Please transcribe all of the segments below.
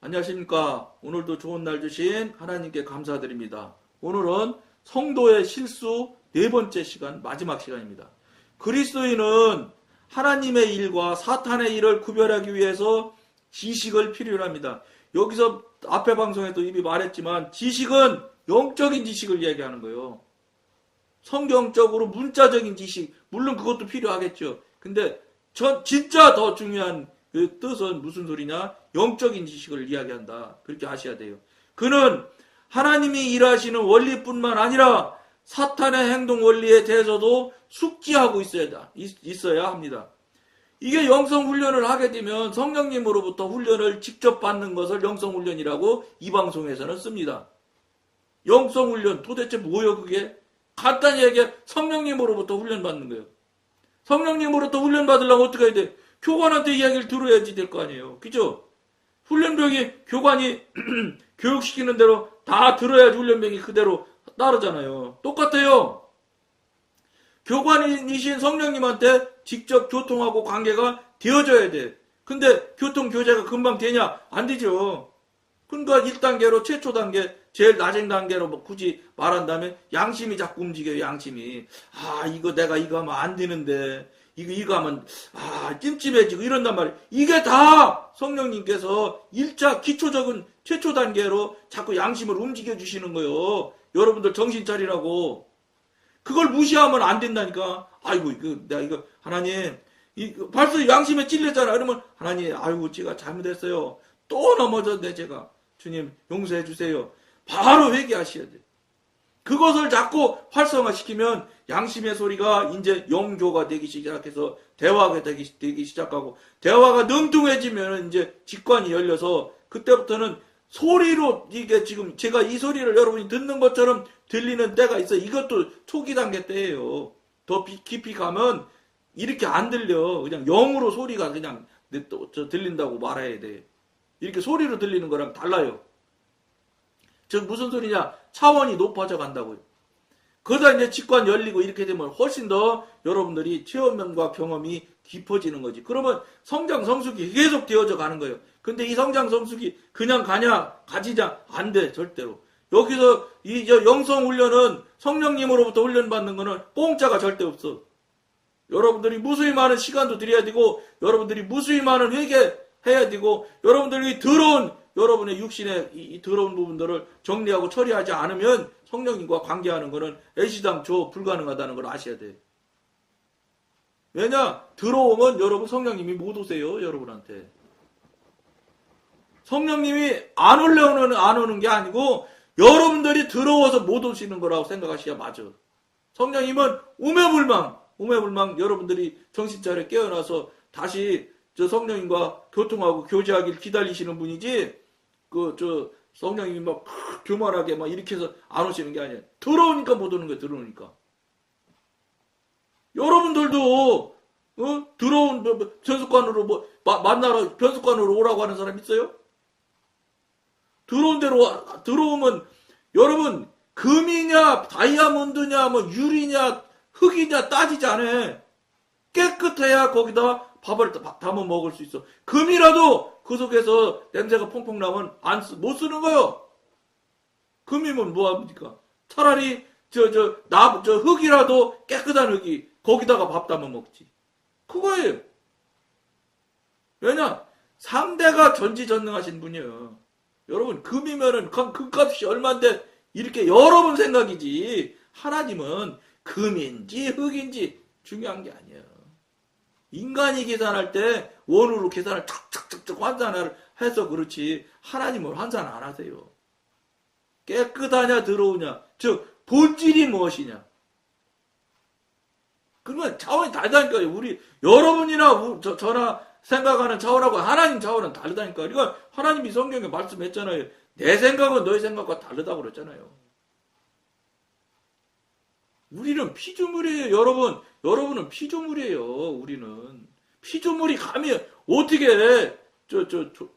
안녕하십니까. 오늘도 좋은 날 주신 하나님께 감사드립니다. 오늘은 성도의 실수 네 번째 시간, 마지막 시간입니다. 그리스도인은 하나님의 일과 사탄의 일을 구별하기 위해서 지식을 필요로 합니다. 여기서 앞에 방송에도 이미 말했지만 지식은 영적인 지식을 이야기하는 거예요. 성경적으로 문자적인 지식, 물론 그것도 필요하겠죠. 근데 진짜 더 중요한 그 뜻은 무슨 소리냐? 영적인 지식을 이야기한다. 그렇게 아셔야 돼요. 그는 하나님이 일하시는 원리뿐만 아니라 사탄의 행동 원리에 대해서도 숙지하고 있어야 합니다. 이게 영성훈련을 하게 되면 성령님으로부터 훈련을 직접 받는 것을 영성훈련이라고 이 방송에서는 씁니다. 영성훈련 도대체 뭐예요 그게? 간단히 얘기해 성령님으로부터 훈련받는 거예요. 성령님으로부터 훈련받으려면 어떻게 해야 돼? 교관한테 이야기를 들어야지 될 거 아니에요. 그죠? 훈련병이 교관이 교육시키는 대로 다 들어야지 훈련병이 그대로 따르잖아요. 똑같아요. 교관이신 성령님한테 직접 교통하고 관계가 되어져야 돼. 근데 교통 교제가 금방 되냐? 안 되죠. 그러니까 1단계로 최초 단계, 제일 낮은 단계로 뭐 굳이 말한다면 양심이 자꾸 움직여요. 양심이. 이거 내가 이거 하면 안 되는데 이거 하면 찜찜해지고 이런단 말이에요. 이게 다 성령님께서 1차 기초적인 최초 단계로 자꾸 양심을 움직여 주시는 거예요. 여러분들 정신 차리라고. 그걸 무시하면 안 된다니까. 내가 하나님 벌써 양심에 찔렸잖아. 그러면 하나님 제가 잘못했어요. 또 넘어졌네 제가. 주님 용서해 주세요. 바로 회개하셔야 돼. 그것을 자꾸 활성화시키면 양심의 소리가 이제 영교가 되기 시작해서 대화가 되기 시작하고 대화가 능통해지면 이제 직관이 열려서 그때부터는 소리로 이게 지금 제가 이 소리를 여러분이 듣는 것처럼 들리는 때가 있어요. 이것도 초기 단계 때예요. 더 깊이 가면 이렇게 안 들려. 그냥 영으로 소리가 그냥 들린다고 말해야 돼. 이렇게 소리로 들리는 거랑 달라요. 즉 무슨 소리냐? 차원이 높아져 간다고요. 그러다 이제 직관 열리고 이렇게 되면 훨씬 더 여러분들이 체험과 경험이 깊어지는 거지. 그러면 성장 성숙이 계속 되어져 가는 거예요. 근데 이 성장 성숙이 그냥 가지자 안 돼. 절대로. 여기서 이 영성 훈련은 성령님으로부터 훈련받는 거는 공짜가 절대 없어. 여러분들이 무수히 많은 시간도 드려야 되고 여러분들이 무수히 많은 회개해야 되고 여러분들이 여러분의 육신의 이 더러운 부분들을 정리하고 처리하지 않으면 성령님과 관계하는 것은 애시당초 불가능하다는 걸 아셔야 돼. 왜냐? 들어오면 여러분 성령님이 못 오세요. 여러분한테. 성령님이 안 오는 게 아니고 여러분들이 들어와서 못 오시는 거라고 생각하셔야 맞아. 성령님은 우매불망 여러분들이 정신차려 깨어나서 다시 저 성령님과 교통하고 교제하길 기다리시는 분이지 성령님이 막 교만하게 막 이렇게 해서 안 오시는 게 아니에요. 들어오니까 못 오는 거예요. 들어오니까. 여러분들도 들어온 변속관으로 만나러 변속관으로 오라고 하는 사람 있어요? 들어오면 여러분 금이냐 다이아몬드냐 유리냐 흙이냐 따지지 않아. 깨끗해야 거기다 밥을 담아 먹을 수 있어. 금이라도 그 속에서 냄새가 퐁퐁 나면 못 쓰는 거요. 금이면 뭐합니까? 차라리 흙이라도 깨끗한 흙이 거기다가 밥 담아 먹지. 그거예요. 왜냐? 상대가 전지전능하신 분이에요. 여러분 금이면은 금값이 얼만데 이렇게 여러분 생각이지. 하나님은 금인지 흙인지 중요한 게 아니에요. 인간이 계산할 때 원으로 계산을 탁탁탁탁 환산을 해서 그렇지 하나님은 환산 안 하세요. 깨끗하냐 들어오냐 즉 본질이 무엇이냐. 그러면 차원이 다르다니까요. 여러분이나 저나 생각하는 차원하고 하나님 차원은 다르다니까요. 그러니까 하나님이 성경에 말씀했잖아요. 내 생각은 너의 생각과 다르다고 그랬잖아요. 우리는 피조물이에요. 여러분은 피조물이에요. 우리는 피조물이 감히 어떻게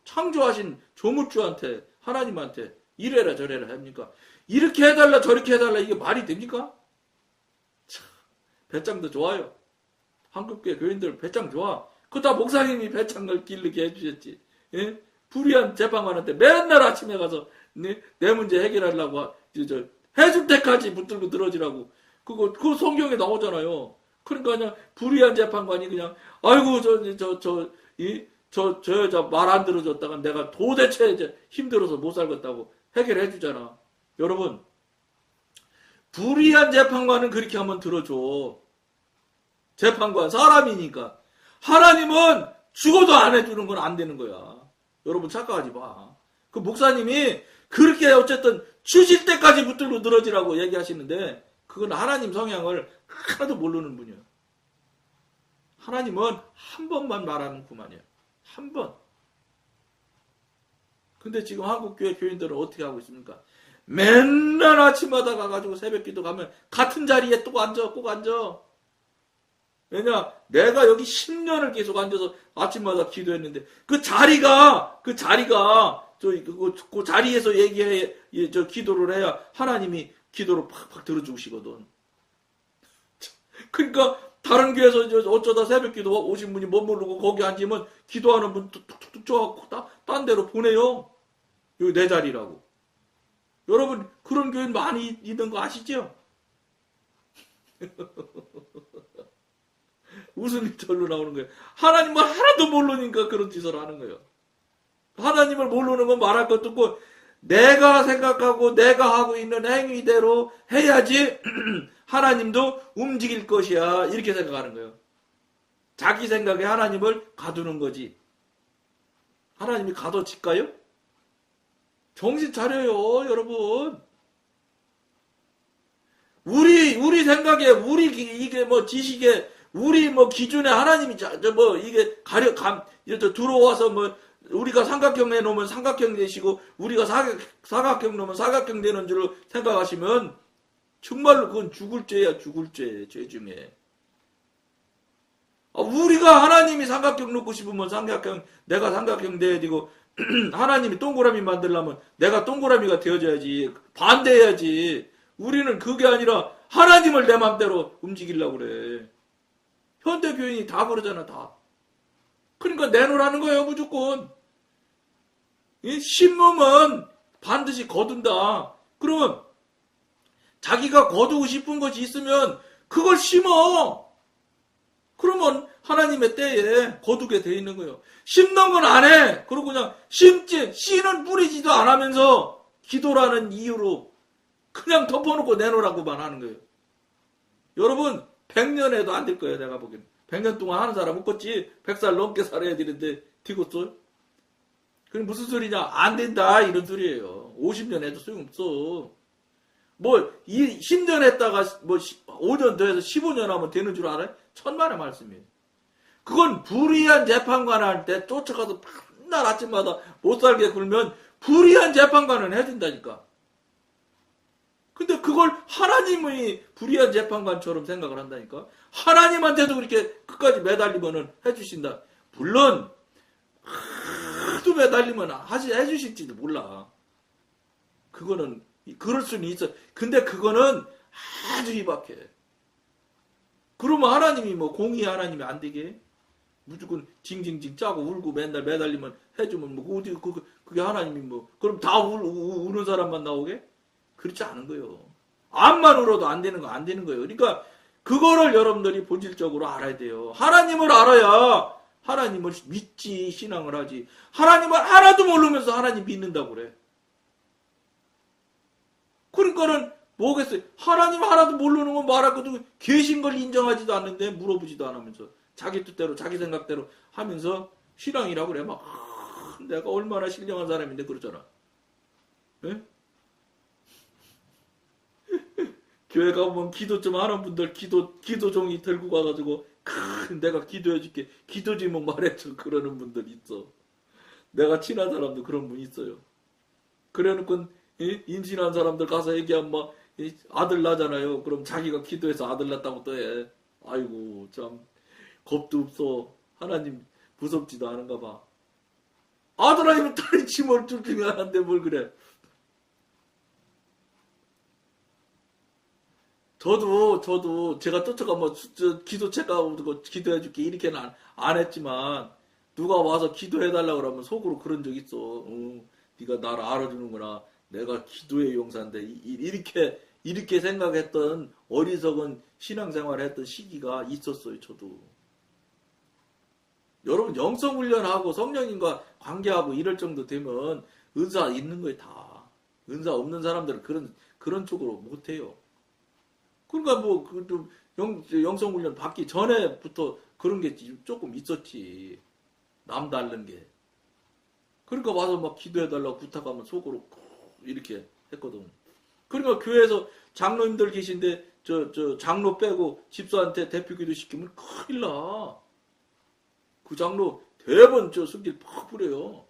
창조하신 조물주한테 하나님한테 이래라 저래라 합니까? 이렇게 해달라 저렇게 해달라 이게 말이 됩니까? 참, 배짱도 좋아요. 한국교회 교인들 배짱 좋아. 그거 다 목사님이 배짱을 기르게 해주셨지. 예? 불의한 재판관한테 맨날 아침에 가서 내 문제 해결하려고 해줄 때까지 붙들고 늘어지라고. 그거 성경에 나오잖아요. 그러니까 그냥 불의한 재판관이 그냥 아이고 저 여자 말 안 들어줬다가 내가 도대체 이제 힘들어서 못 살겠다고 해결해 주잖아. 여러분, 불의한 재판관은 그렇게 한번 들어줘. 재판관 사람이니까. 하나님은 죽어도 안 해주는 건 안 되는 거야. 여러분 착각하지 마. 그 목사님이 그렇게 어쨌든 주실 때까지 붙들고 늘어지라고 얘기하시는데 그건 하나님 성향을 하나도 모르는 분이에요. 하나님은 한 번만 말하는 그만이에요. 한 번. 근데 지금 한국교회 교인들은 어떻게 하고 있습니까? 맨날 아침마다 가가지고 새벽기도 가면 같은 자리에 또 앉아, 꼭 앉아. 왜냐? 내가 여기 10년을 계속 앉아서 아침마다 기도했는데 그 자리가 그 자리에서 기도를 해야 하나님이 기도를 팍팍 들어주시거든. 그러니까 다른 교회에서 어쩌다 새벽기도 오신 분이 못 모르고 거기 앉으면 기도하는 분 툭툭툭 쳐갖고 딴 데로 보내요. 여기 내 자리라고. 여러분 그런 교회 많이 있는 거 아시죠? 웃음이 절로 나오는 거예요. 하나님을 하나도 모르니까 그런 짓을 하는 거예요. 하나님을 모르는 건 말할 것도 없고 내가 생각하고 내가 하고 있는 행위대로 해야지 하나님도 움직일 것이야. 이렇게 생각하는 거예요. 자기 생각에 하나님을 가두는 거지. 하나님이 가둬질까요? 정신 차려요, 여러분. 우리 생각에, 이게 지식에, 우리 기준에 하나님이, 이게 들어와서 우리가 삼각형 내놓으면 삼각형 되시고, 우리가 사각형 놓으면 사각형 되는 줄로 생각하시면, 정말로 그건 죽을 죄야, 죽을 죄, 죄 중에. 우리가 하나님이 삼각형 놓고 싶으면 내가 삼각형 돼야 되고, 하나님이 동그라미 만들려면 내가 동그라미가 되어줘야지, 반대해야지. 우리는 그게 아니라 하나님을 내 맘대로 움직이려고 그래. 현대 교인이 다 그러잖아, 다. 그러니까 내놓으라는 거예요, 무조건. 심으면 반드시 거둔다. 그러면 자기가 거두고 싶은 것이 있으면 그걸 심어. 그러면 하나님의 때에 거두게 돼 있는 거예요. 심는 건 안 해. 그리고 그냥 씨는 뿌리지도 안 하면서 기도라는 이유로 그냥 덮어놓고 내놓으라고만 하는 거예요. 여러분 100년 해도 안 될 거예요. 내가 보기엔 100년 동안 하는 사람 웃겠지. 100살 넘게 살아야 되는데 되겠어? 그럼 무슨 소리냐? 안 된다 이런 소리예요. 50년 해도 소용없어. 10년 했다가 5년 더 해서 15년 하면 되는 줄 알아요? 천만의 말씀이에요. 그건 불의한 재판관한테 쫓아가서 맨날 아침마다 못 살게 굴면 불의한 재판관은 해준다니까. 근데 그걸 하나님의 불의한 재판관처럼 생각을 한다니까. 하나님한테도 그렇게 끝까지 매달리면은 해주신다. 물론 하도 매달리면 해주실지도 몰라. 그거는 그럴 수는 있어. 근데 그거는 아주 희박해. 그러면 하나님이 공의 하나님이 안 되게 무조건 징징징 짜고 울고 맨날 매달리면 해주면 어디 그게 하나님이 그럼 다 우는 사람만 나오게? 그렇지 않은 거예요. 암만 울어도 안 되는 거예요. 그러니까 그거를 여러분들이 본질적으로 알아야 돼요. 하나님을 알아야 하나님을 믿지, 신앙을 하지. 하나님을 하나도 모르면서 하나님 믿는다고 그래. 그러니까는 뭐겠어요? 하나님 하나도 모르는 건 말할 것도 계신 걸 인정하지도 않는데 물어보지도 않으면서 자기 뜻대로 자기 생각대로 하면서 신앙이라고 그래. 내가 얼마나 신령한 사람인데 그러잖아. 네? 교회 가보면 기도 좀 하는 분들 기도 종이 들고 가가지고 내가 기도해줄게. 기도 제목 말해줘. 그러는 분들 있어. 내가 친한 사람도 그런 분 있어요. 그래놓고 임신한 사람들 가서 얘기하면 아들 나잖아요. 그럼 자기가 기도해서 아들 낳았다고 또 해. 아이고 참 겁도 없어. 하나님 무섭지도 않은가 봐. 아들 아니면 딸이 치뭘 줄 중에 하나인데 뭘 그래. 저도 제가 쫓아가면 기도책 가고 기도해줄게 이렇게는 안 했지만 누가 와서 기도해달라고 그러면 속으로 그런 적 있어. 네가 나를 알아주는구나. 내가 기도의 용사인데. 이렇게 생각했던 어리석은 신앙생활을 했던 시기가 있었어요, 저도. 여러분, 영성훈련하고 성령님과 관계하고 이럴 정도 되면 은사 있는 거예요, 다. 은사 없는 사람들은 그런 쪽으로 못해요. 그러니까 뭐, 영성훈련 받기 전에부터 그런 게 조금 있었지. 남다른 게. 그러니까 와서 막 기도해달라고 부탁하면 속으로 이렇게 했거든. 그러니까 교회에서 장로님들 계신데, 장로 빼고 집사한테 대표 기도 시키면 큰일 나. 그 장로 대번 승질 팍 부려요.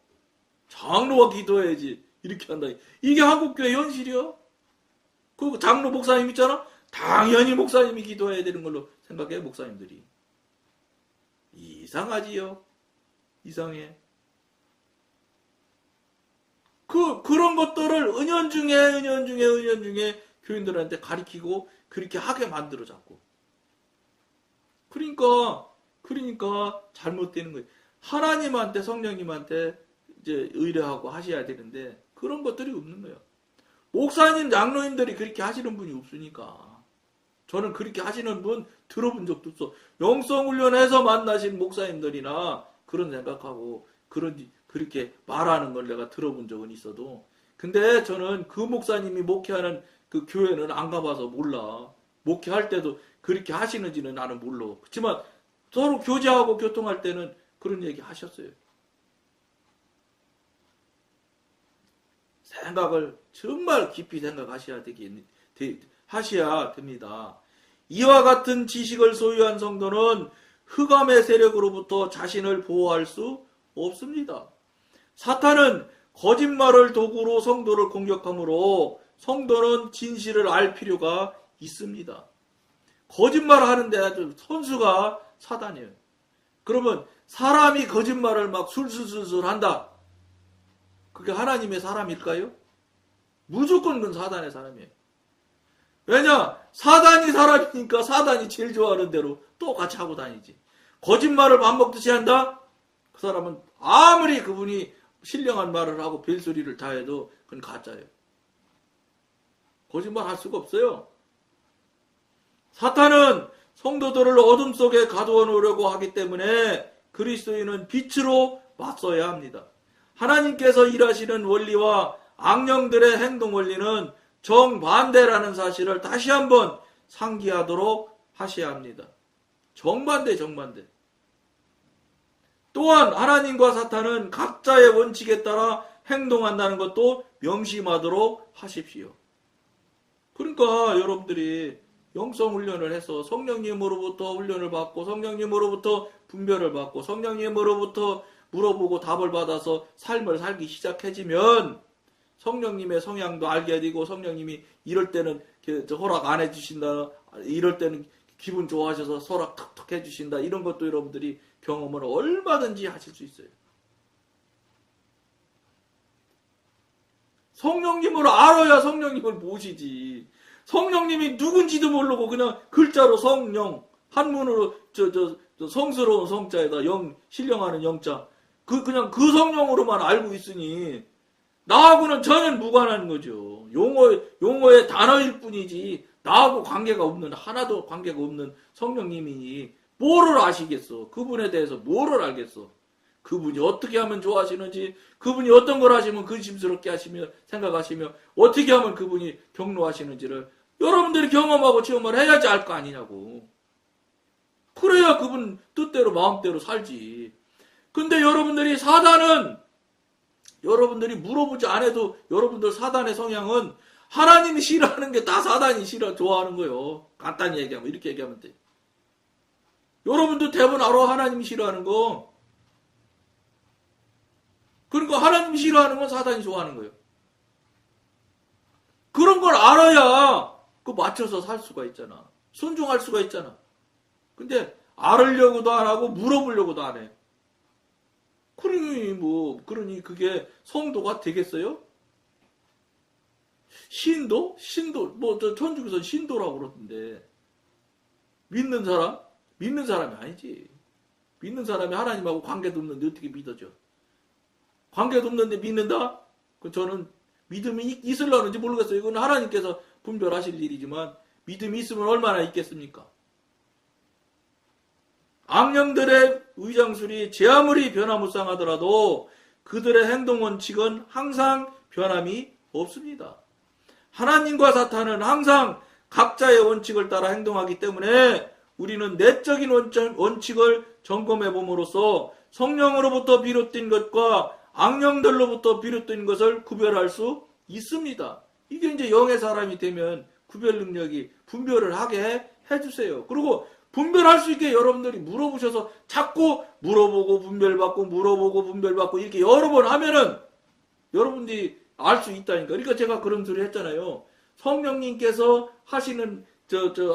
장로가 기도해야지. 이렇게 한다. 이게 한국교회 현실이요. 그 장로 목사님 있잖아. 당연히 목사님이 기도해야 되는 걸로 생각해, 목사님들이. 이상하지요. 이상해. 그런 것들을 은연중에 교인들한테 가리키고 그렇게 하게 만들어 자꾸. 그러니까 잘못되는 거예요. 하나님한테, 성령님한테 이제 의뢰하고 하셔야 되는데 그런 것들이 없는 거예요. 목사님, 장로님들이 그렇게 하시는 분이 없으니까. 저는 그렇게 하시는 분 들어본 적도 없어. 영성훈련해서 만나신 목사님들이나 그런 생각하고 그렇게 말하는 걸 내가 들어본 적은 있어도. 근데 저는 그 목사님이 목회하는 그 교회는 안 가봐서 몰라. 목회할 때도 그렇게 하시는지는 나는 몰라. 그렇지만 서로 교제하고 교통할 때는 그런 얘기 하셨어요. 생각을 정말 깊이 생각하셔야 하셔야 됩니다. 이와 같은 지식을 소유한 성도는 흑암의 세력으로부터 자신을 보호할 수 없습니다. 사탄은 거짓말을 도구로 성도를 공격하므로 성도는 진실을 알 필요가 있습니다. 거짓말 하는데 아주 선수가 사단이에요. 그러면 사람이 거짓말을 막 술술술술 한다. 그게 하나님의 사람일까요? 무조건 그건 사단의 사람이에요. 왜냐? 사단이 사람이니까 사단이 제일 좋아하는 대로 똑같이 하고 다니지. 거짓말을 밥 먹듯이 한다? 그 사람은 아무리 그분이 신령한 말을 하고 벨소리를 다 해도 그건 가짜예요. 거짓말 할 수가 없어요. 사탄은 성도들을 어둠 속에 가두어 놓으려고 하기 때문에 그리스도인은 빛으로 맞서야 합니다. 하나님께서 일하시는 원리와 악령들의 행동 원리는 정반대라는 사실을 다시 한번 상기하도록 하셔야 합니다. 정반대. 또한 하나님과 사탄은 각자의 원칙에 따라 행동한다는 것도 명심하도록 하십시오. 그러니까 여러분들이 영성훈련을 해서 성령님으로부터 훈련을 받고 성령님으로부터 분별을 받고 성령님으로부터 물어보고 답을 받아서 삶을 살기 시작해지면 성령님의 성향도 알게 되고 성령님이 이럴 때는 허락 안 해주신다, 이럴 때는 기분 좋아하셔서 허락 턱턱 해주신다, 이런 것도 여러분들이 경험을 얼마든지 하실 수 있어요. 성령님을 알아야 성령님을 모시지. 성령님이 누군지도 모르고 그냥 글자로 성령, 한문으로 성스러운 성자에다 신령하는 영자, 그냥 그 성령으로만 알고 있으니 나하고는 전혀 무관한 거죠. 용어의 단어일 뿐이지 나하고 하나도 관계가 없는 성령님이 뭐를 아시겠어? 그분에 대해서 뭐를 알겠어? 그분이 어떻게 하면 좋아하시는지, 그분이 어떤 걸 하시면 근심스럽게 하시며 생각하시며 어떻게 하면 그분이 경로하시는지를 여러분들이 경험하고 체험을 해야지 알 거 아니냐고. 그래야 그분 뜻대로 마음대로 살지. 근데 사단은 여러분들이 물어보지 않아도 여러분들 사단의 성향은 하나님이 싫어하는 게 다 사단이 좋아하는 거예요. 간단히 얘기하면 이렇게 얘기하면 돼. 여러분도 대부분 알아, 하나님이 싫어하는 거. 그러니까 하나님이 싫어하는 건 사단이 좋아하는 거예요. 그런 걸 알아야 맞춰서 살 수가 있잖아. 순종할 수가 있잖아. 근데 알으려고도 안 하고 물어보려고도 안 해. 그러니 그게 성도가 되겠어요? 신도? 천주교에서는 신도라고 그러던데. 믿는 사람이 아니지. 믿는 사람이 하나님하고 관계도 없는데 어떻게 믿어져? 관계도 없는데 믿는다? 그 저는 믿음이 있으려는지 모르겠어요. 이건 하나님께서 분별하실 일이지만 믿음이 있으면 얼마나 있겠습니까? 악령들의 의장술이 제 아무리 변화무쌍하더라도 그들의 행동 원칙은 항상 변함이 없습니다. 하나님과 사탄은 항상 각자의 원칙을 따라 행동하기 때문에 우리는 내적인 원칙을 점검해 봄으로써 성령으로부터 비롯된 것과 악령들로부터 비롯된 것을 구별할 수 있습니다. 이게 이제 영의 사람이 되면 구별 능력이 분별을 하게 해주세요. 그리고 분별할 수 있게 여러분들이 물어보셔서 자꾸 물어보고 분별받고 물어보고 분별받고 이렇게 여러 번 하면은 여러분들이 알 수 있다니까. 그러니까 제가 그런 소리 했잖아요. 성령님께서 하시는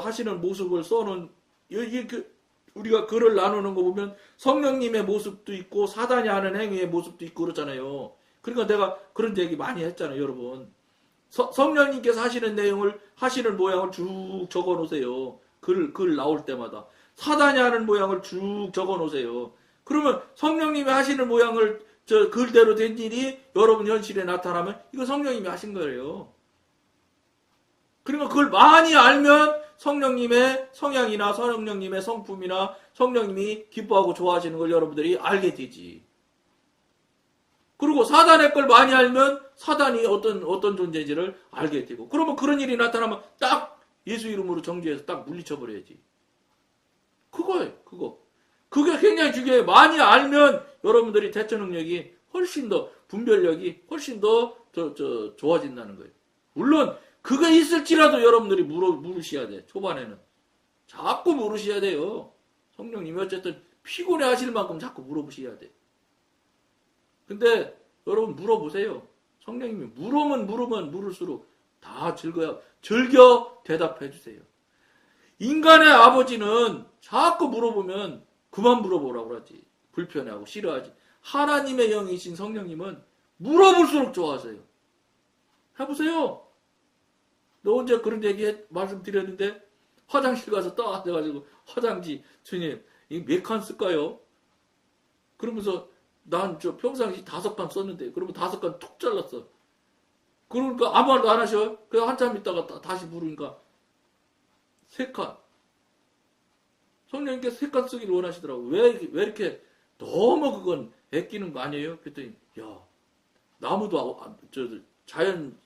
하시는 모습을 써놓은 우리가 글을 나누는 거 보면 성령님의 모습도 있고 사단이 하는 행위의 모습도 있고 그렇잖아요. 그러니까 내가 그런 얘기 많이 했잖아요, 여러분. 성령님께서 하시는 내용을 하시는 모양을 쭉 적어 놓으세요. 글 나올 때마다 사단이 하는 모양을 쭉 적어 놓으세요. 그러면 성령님이 하시는 모양을 글대로 된 일이 여러분 현실에 나타나면 이거 성령님이 하신 거예요. 그러니까 그걸 많이 알면 성령님의 성향이나 성령님의 성품이나 성령님이 기뻐하고 좋아하시는 걸 여러분들이 알게 되지. 그리고 사단의 걸 많이 알면 사단이 어떤 존재인지를 알게 되고. 그러면 그런 일이 나타나면 딱 예수 이름으로 정죄해서 딱 물리쳐버려야지. 그거예요, 그거. 그게 굉장히 중요해요. 많이 알면 여러분들이 대처 능력이 훨씬 더, 분별력이 훨씬 더 좋아진다는 거예요. 물론, 그게 있을지라도 여러분들이 물으셔야 돼, 초반에는. 자꾸 물으셔야 돼요. 성령님이 어쨌든 피곤해 하실 만큼 자꾸 물어보셔야 돼. 근데 여러분 물어보세요. 성령님이 물으면 물을수록 다 즐겨 대답해 주세요. 인간의 아버지는 자꾸 물어보면 그만 물어보라고 그러지. 불편해하고 싫어하지. 하나님의 영이신 성령님은 물어볼수록 좋아하세요. 해보세요. 너 언제 그런 얘기 말씀드렸는데 화장실 가서 떠가지고 화장지 주님 이 몇 칸 쓸까요? 그러면서 난 평상시 5칸 썼는데 그러면 5칸 툭 잘랐어. 그러니까 아무 말도 안 하셔. 그래서 한참 있다가 다시 부르니까 3칸. 성령님께서 3칸 쓰기를 원하시더라고. 왜 이렇게 너무 그건 애끼는 거 아니에요? 그랬더니 야 나무도 자연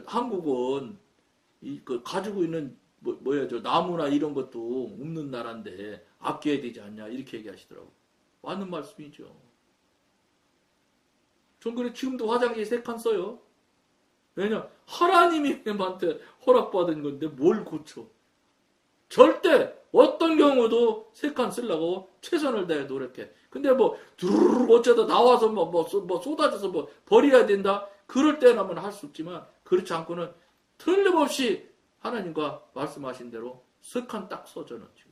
한국은 가지고 있는 나무나 이런 것도 없는 나라인데 아껴야 되지 않냐 이렇게 얘기하시더라고. 맞는 말씀이죠. 전 그래 지금도 화장지 3칸 써요. 왜냐 하나님이 한테 허락받은 건데 뭘 고쳐. 절대 어떤 경우도 3칸 쓰려고 최선을 다해 노력해. 근데 두루룩 어쩌다 나와서 쏟아져서 버려야 된다. 그럴 때는 할 수 있지만 그렇지 않고는 틀림없이 하나님과 말씀하신 대로 3칸 딱 써 저는 지금.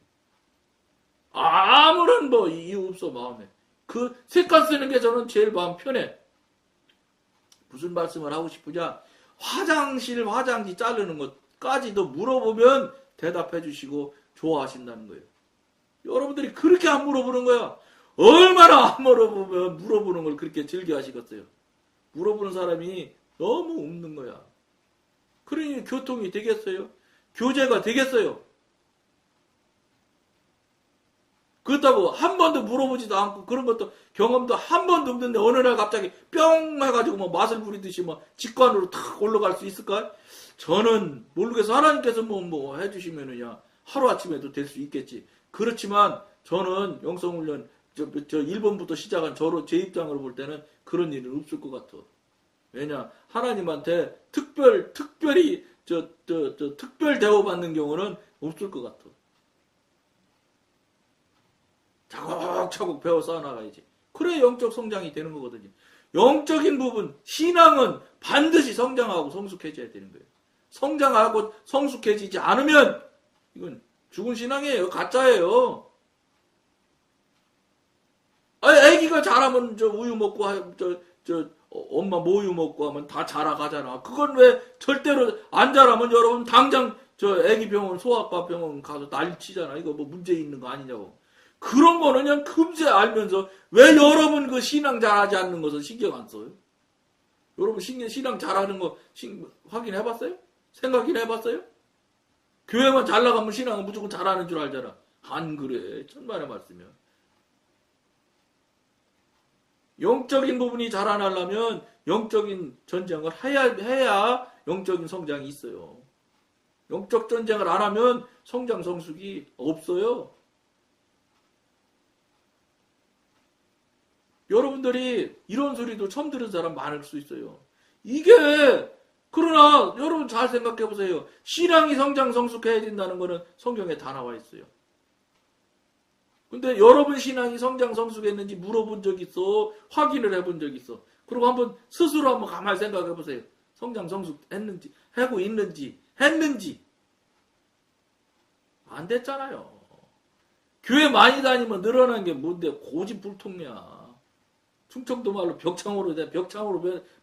아무런 이유 없어 마음에. 그 3칸 쓰는 게 저는 제일 마음 편해. 무슨 말씀을 하고 싶으냐? 화장지 자르는 것까지도 물어보면 대답해 주시고 좋아하신다는 거예요. 여러분들이 그렇게 안 물어보는 거야. 얼마나 안 물어보면 물어보는 걸 그렇게 즐겨 하시겠어요. 물어보는 사람이 너무 없는 거야. 그러니 교통이 되겠어요? 교제가 되겠어요? 그렇다고 한 번도 물어보지도 않고 그런 것도 경험도 한 번도 없는데 어느 날 갑자기 뿅 해가지고 맛을 부리듯이 직관으로 탁 올라갈 수 있을까? 저는 모르겠어. 하나님께서 해주시면은야 하루아침에도 될 수 있겠지. 그렇지만 저는 영성훈련 1번부터 시작한 제 입장으로 볼 때는 그런 일은 없을 것 같아. 왜냐 하나님한테 특별히 특별 대우받는 경우는 없을 것 같아. 차곡차곡 배워 쌓아나가야지. 그래 영적 성장이 되는 거거든요. 영적인 부분, 신앙은 반드시 성장하고 성숙해져야 되는 거예요. 성장하고 성숙해지지 않으면 이건 죽은 신앙이에요. 가짜예요. 애기가 자라면 우유 먹고 엄마 모유 먹고 하면 다 자라가잖아. 그건 왜 절대로 안 자라면 여러분 당장 애기 병원 소아과 병원 가서 난리 치잖아. 이거 문제 있는 거 아니냐고. 그런 거는 그냥 금세 알면서 왜 여러분 그 신앙 잘하지 않는 것은 신경 안 써요? 여러분 신앙 잘하는 거 확인해 봤어요? 생각이나 해봤어요? 교회만 잘 나가면 신앙은 무조건 잘하는 줄 알잖아. 안 그래. 천만의 말씀이야. 영적인 부분이 자라나려면 영적인 전쟁을 해야 영적인 성장이 있어요. 영적 전쟁을 안 하면 성장 성숙이 없어요. 여러분들이 이런 소리도 처음 들은 사람 많을 수 있어요. 그러나 여러분 잘 생각해 보세요. 신앙이 성장 성숙해야 된다는 것은 성경에 다 나와 있어요. 근데 여러분 신앙이 성장 성숙했는지 물어본 적 있어? 확인을 해본 적 있어? 그리고 한번 스스로 한번 가만히 생각해 보세요. 성장 성숙했는지, 하고 있는지, 했는지. 안 됐잖아요. 교회 많이 다니면 늘어난 게 뭔데 고집불통이야. 충청도 말로 벽창으로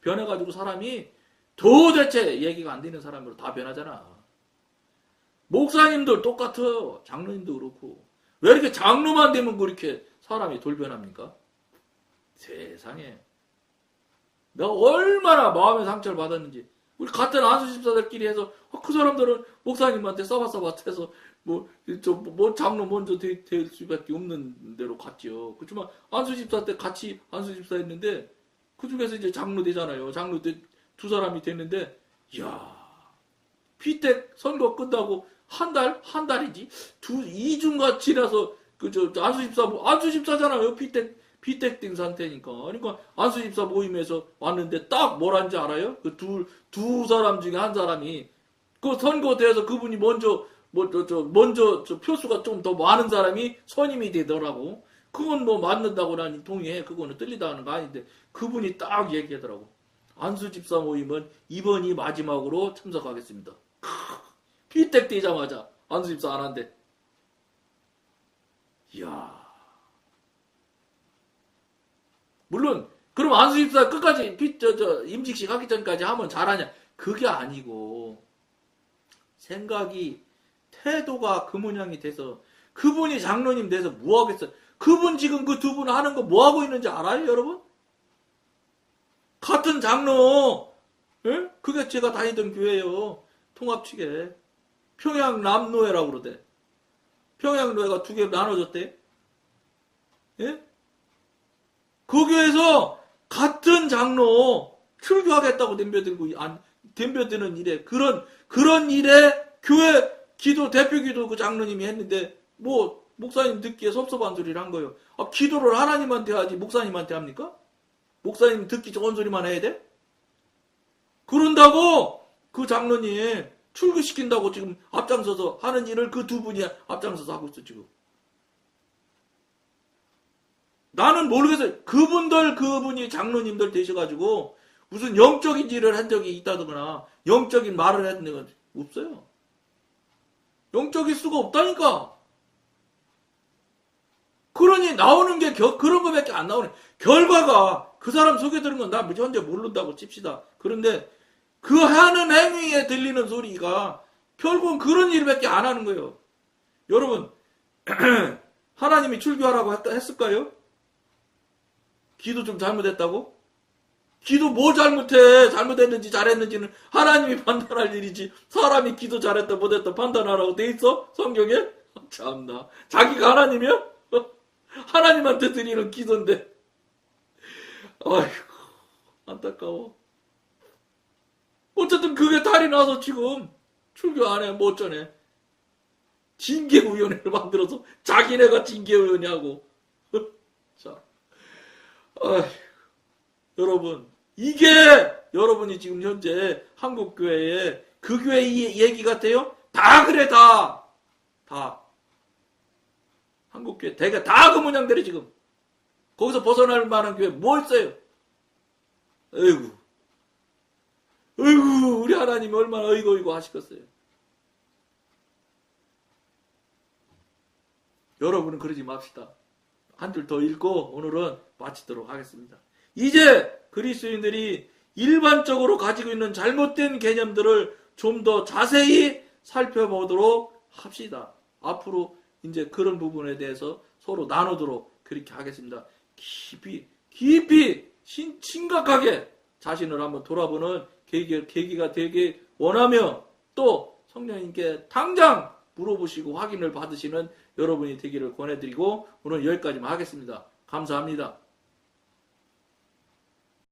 변해가지고 사람이 도대체 얘기가 안 되는 사람으로 다 변하잖아. 목사님들 똑같아. 장로님도 그렇고. 왜 이렇게 장로만 되면 그렇게 사람이 돌변합니까? 세상에. 내가 얼마나 마음의 상처를 받았는지. 우리 같은 안수집사들끼리 해서 그 사람들은 목사님한테 써봐서 뭐 장로 먼저 될 수밖에 없는 대로 갔지요. 그렇지만 안수집사 때 같이 안수집사 했는데 그 중에서 이제 장로 되잖아요. 장로 때 두 사람이 됐는데, 이야, 피택 선거 끝나고 한 달이지? 2주가 지나서, 안수집사잖아요. 피택 된 상태니까. 그러니까 안수집사 모임에서 왔는데 딱 뭐란지 알아요? 그 두 사람 중에 한 사람이, 그 선거대에서 그분이 먼저 표수가 좀 더 많은 사람이 선임이 되더라고. 그건 뭐 맞는다고 난 동의해. 그거는 틀리다 하는 거 아닌데, 그분이 딱 얘기하더라고. 안수집사 모임은 이번이 마지막으로 참석하겠습니다. 피택 되자마자 안수집사 안 한대. 이야. 물론 그럼 안수집사 끝까지 임직식 하기 전까지 하면 잘하냐? 그게 아니고 생각이 태도가 그 모양이 돼서 그분이 장로님 돼서 뭐 하겠어요? 그분 지금 그 두 분 하는 거 뭐 하고 있는지 알아요, 여러분? 같은 장로, 예? 그게 제가 다니던 교회예요. 통합 측에 평양 남노회라고 그러대. 평양노회가 2개로 나눠졌대. 예? 그 교회에서 같은 장로 출교하겠다고 덤벼드는 일에 그런 일에 교회 기도 대표 기도 그 장로님이 했는데 뭐 목사님 듣기에 섭섭한 소리를 한 거예요. 기도를 하나님한테 하지 목사님한테 합니까? 목사님 듣기 좋은 소리만 해야 돼? 그런다고 그 장로님 출교시킨다고 지금 앞장서서 하는 일을 그 두 분이 앞장서서 하고 있어 지금. 나는 모르겠어요. 그분이 장로님들 되셔가지고 무슨 영적인 일을 한 적이 있다거나 영적인 말을 했는 건 없어요. 영적일 수가 없다니까. 그러니 나오는 게 그런 거밖에 안 나오네. 결과가 그 사람 속에 들은 건 나 현재 모른다고 칩시다. 그런데 그 하는 행위에 들리는 소리가 결국은 그런 일밖에 안 하는 거예요. 여러분 하나님이 출교하라고 했을까요? 기도 좀 잘못했다고? 기도 뭐 잘못해? 잘못했는지 잘했는지는 하나님이 판단할 일이지 사람이 기도 잘했다 못했다 판단하라고 돼 있어? 성경에? 참나 자기가 하나님이야? 하나님한테 드리는 기도인데 아이고 안타까워. 어쨌든 그게 탈이 나서 지금 출교 안 해. 뭐 어쩌네. 징계위원회를 만들어서 자기네가 징계위원회 하고 자, 여러분 이게 여러분이 지금 현재 한국교회에 그 교회 얘기 같아요? 다 그래 다 한국교회 대개 다 그 모양들이 지금 거기서 벗어날 만한 교회 뭐 있어요? 어이구 우리 하나님이 얼마나 어이구 하시겠어요. 여러분은 그러지 맙시다. 한 줄 더 읽고 오늘은 마치도록 하겠습니다. 이제 그리스도인들이 일반적으로 가지고 있는 잘못된 개념들을 좀 더 자세히 살펴보도록 합시다. 앞으로 이제 그런 부분에 대해서 서로 나누도록 그렇게 하겠습니다. 깊이 심각하게 자신을 한번 돌아보는 계기가 되기 원하며 또 성령님께 당장 물어보시고 확인을 받으시는 여러분이 되기를 권해드리고 오늘 여기까지만 하겠습니다. 감사합니다.